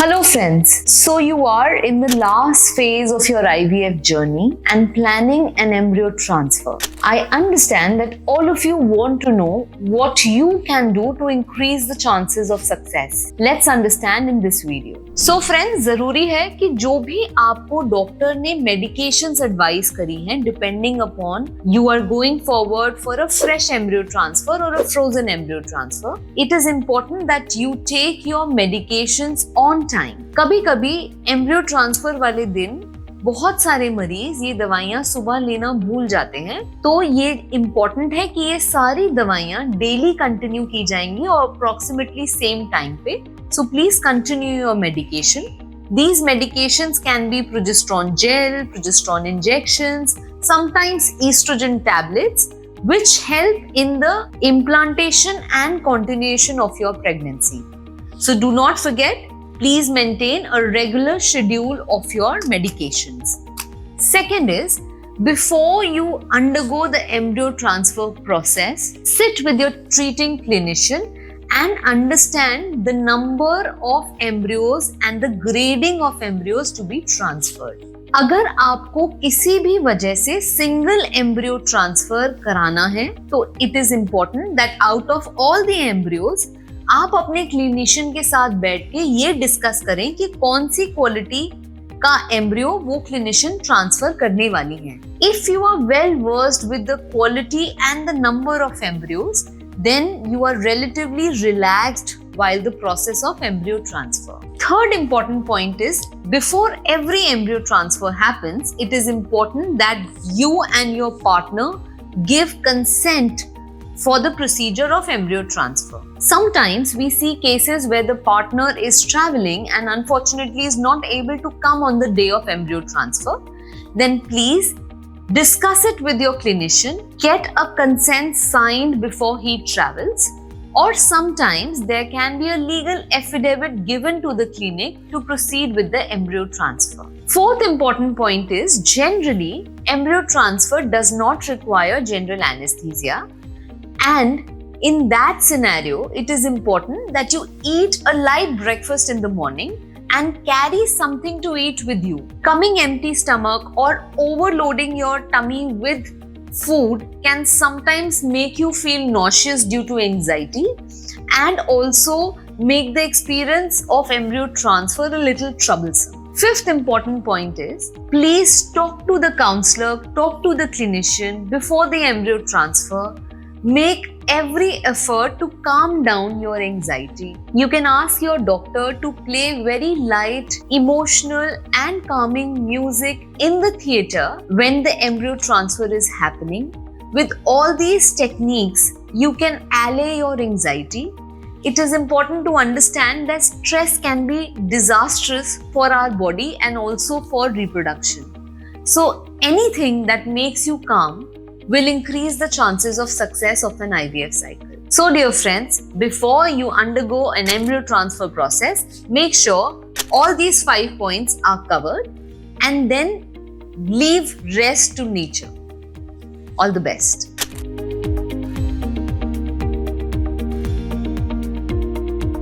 Hello friends, so you are in the last phase of your IVF journey and planning an embryo transfer. I understand that all of you want to know what you can do to increase the chances of success. Let's understand in this video. So friends, जरूरी है कि जो भी आपको doctor ने medications advice करी हैं, depending upon you are going forward for a fresh embryo transfer or a frozen embryo transfer, it is important that you take your medications on time. कभी-कभी embryo transfer वाले दिन बहुत सारे मरीज ये दवाइयाँ सुबह लेना भूल जाते हैं, तो ये इम्पोर्टेंट है कि ये सारी दवाइयाँ डेली कंटिन्यू की जाएंगी और अप्रोक्सीमेटली सेम टाइम पे. So please continue your medication. These medications can be progesterone gel, progesterone injections, sometimes estrogen tablets, which help in the implantation and continuation of your pregnancy. So do not forget, please maintain a regular schedule of your medications. Second is, before you undergo the embryo transfer process, sit with your treating clinician and understand the number of embryos and the grading of embryos to be transferred. अगर आपको किसी भी वजह से single embryo transfer कराना है तो it is important that out of all the embryos आप अपने क्लिनिशियन के साथ बैठ के ये डिस्कस करें कि कौन सी क्वालिटी का एम्ब्रियो वो क्लिनिशियन ट्रांसफर करने वाली है. If you are well versed with the quality and the number of embryos, then you are relatively relaxed while the process of embryo transfer. Third important point is, before every embryo transfer happens, it is important that you and your partner give consent for the procedure of embryo transfer. Sometimes we see cases where the partner is traveling and unfortunately is not able to come on the day of embryo transfer. Then please discuss it with your clinician, get a consent signed before he travels, or sometimes there can be a legal affidavit given to the clinic to proceed with the embryo transfer. Fourth important point is, generally, embryo transfer does not require general anesthesia, and in that scenario, it is important that you eat a light breakfast in the morning and carry something to eat with you. Coming empty stomach or overloading your tummy with food can sometimes make you feel nauseous due to anxiety and also make the experience of embryo transfer a little troublesome. Fifth important point is, please talk to the counselor, talk to the clinician before the embryo transfer. Make every effort to calm down your anxiety. You can ask your doctor to play very light, emotional and calming music in the theater when the embryo transfer is happening. With all these techniques, you can allay your anxiety. It is important to understand that stress can be disastrous for our body and also for reproduction. So anything that makes you calm will increase the chances of success of an IVF cycle. So dear friends, before you undergo an embryo transfer process, make sure all these 5 points are covered and then leave rest to nature. All the best.